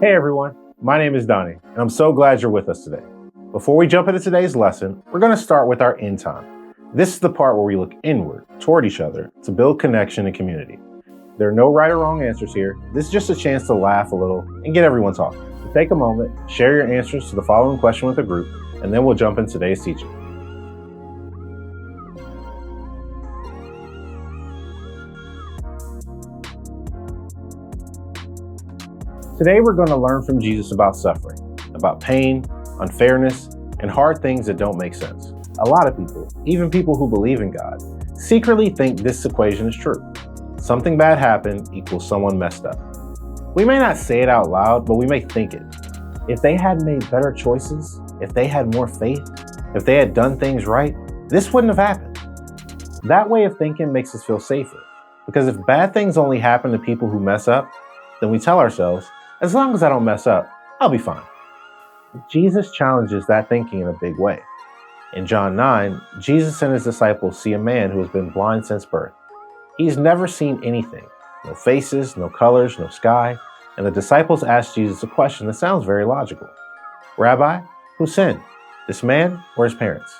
Hey everyone, my name is Donnie, and I'm so glad you're with us today. Before we jump into today's lesson, we're going to start with our in time. This is the part where we look inward, toward each other, to build connection and community. There are no right or wrong answers here. This is just a chance to laugh a little and get everyone talking. So take a moment, share your answers to the following question with the group, and then we'll jump into today's teaching. Today we're going to learn from Jesus about suffering, about pain, unfairness, and hard things that don't make sense. A lot of people, even people who believe in God, secretly think this equation is true. Something bad happened equals someone messed up. We may not say it out loud, but we may think it. If they had made better choices, if they had more faith, if they had done things right, this wouldn't have happened. That way of thinking makes us feel safer, because if bad things only happen to people who mess up, then we tell ourselves, as long as I don't mess up, I'll be fine. Jesus challenges that thinking in a big way. In John 9, Jesus and his disciples see a man who has been blind since birth. He's never seen anything, no faces, no colors, no sky, and the disciples ask Jesus a question that sounds very logical. Rabbi, who sinned, this man or his parents,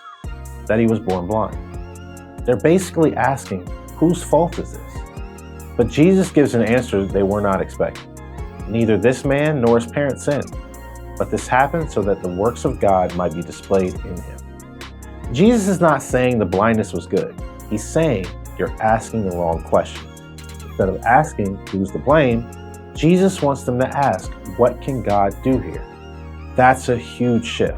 that he was born blind? They're basically asking, whose fault is this? But Jesus gives an answer they were not expecting. Neither this man nor his parents sinned, but this happened so that the works of God might be displayed in him. Jesus is not saying the blindness was good. He's saying you're asking the wrong question. Instead of asking who's to blame, Jesus wants them to ask, what can God do here? That's a huge shift.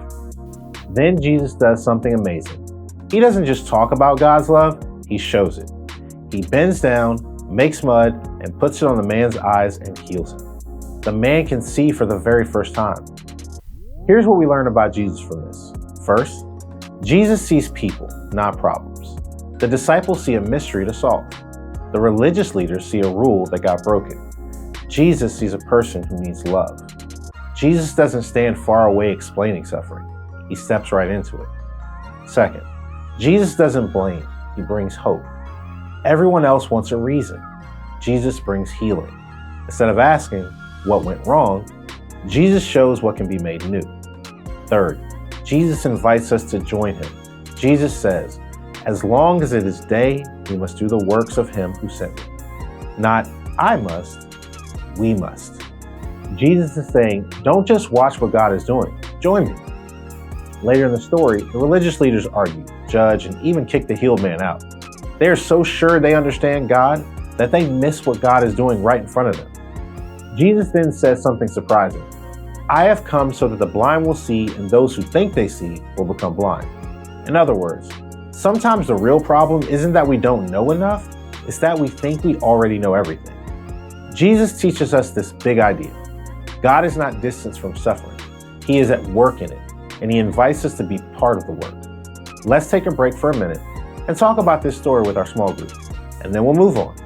Then Jesus does something amazing. He doesn't just talk about God's love, he shows it. He bends down, makes mud, and puts it on the man's eyes and heals him. The man can see for the very first time. Here's what we learn about Jesus from this. First, Jesus sees people, not problems. The disciples see a mystery to solve. The religious leaders see a rule that got broken. Jesus sees a person who needs love. Jesus doesn't stand far away explaining suffering. He steps right into it. Second, Jesus doesn't blame, he brings hope. Everyone else wants a reason. Jesus brings healing. Instead of asking, what went wrong, Jesus shows what can be made new. Third, Jesus invites us to join him. Jesus says, as long as it is day, we must do the works of him who sent me. Not, I must, we must. Jesus is saying, don't just watch what God is doing, join me. Later in the story, the religious leaders argue, judge, and even kick the healed man out. They are so sure they understand God that they miss what God is doing right in front of them. Jesus then says something surprising. I have come so that the blind will see and those who think they see will become blind. In other words, sometimes the real problem isn't that we don't know enough, it's that we think we already know everything. Jesus teaches us this big idea. God is not distant from suffering. He is at work in it, and he invites us to be part of the work. Let's take a break for a minute and talk about this story with our small group, and then we'll move on.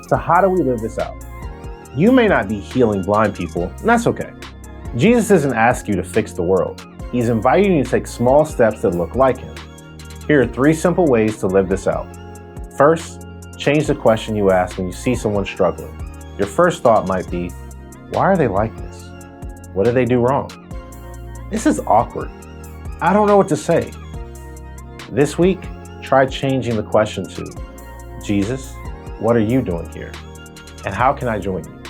So how do we live this out? You may not be healing blind people, and that's okay. Jesus doesn't ask you to fix the world. He's inviting you to take small steps that look like him. Here are 3 simple ways to live this out. First, change the question you ask when you see someone struggling. Your first thought might be, why are they like this? What did they do wrong? This is awkward. I don't know what to say. This week, try changing the question to, Jesus, what are you doing here? And how can I join you?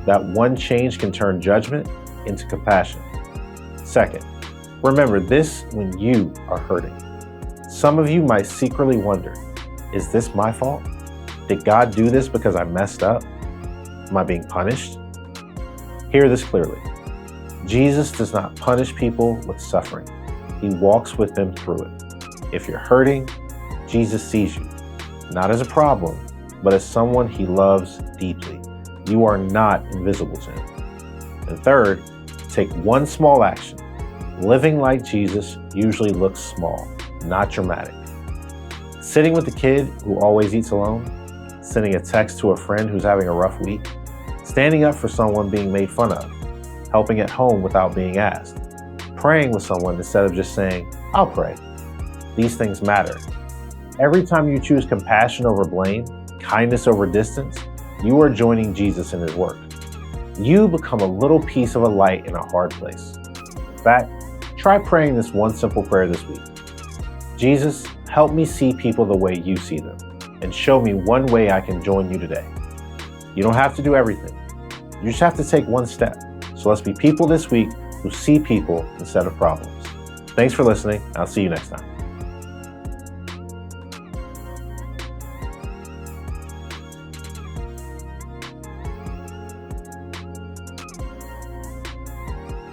That one change can turn judgment into compassion. Second, remember this when you are hurting. Some of you might secretly wonder, is this my fault? Did God do this because I messed up? Am I being punished? Hear this clearly. Jesus does not punish people with suffering. He walks with them through it. If you're hurting, Jesus sees you, not as a problem, but as someone he loves deeply. You are not invisible to him. And third, take one small action. Living like Jesus usually looks small, not dramatic. Sitting with the kid who always eats alone, sending a text to a friend who's having a rough week, standing up for someone being made fun of, helping at home without being asked, praying with someone instead of just saying, I'll pray. these things matter. Every time you choose compassion over blame, kindness over distance, you are joining Jesus in his work. You become a little piece of a light in a hard place. In fact, try praying this one simple prayer this week. Jesus, help me see people the way you see them, and show me one way I can join you today. You don't have to do everything. You just have to take one step. So let's be people this week who see people instead of problems. Thanks for listening. I'll see you next time.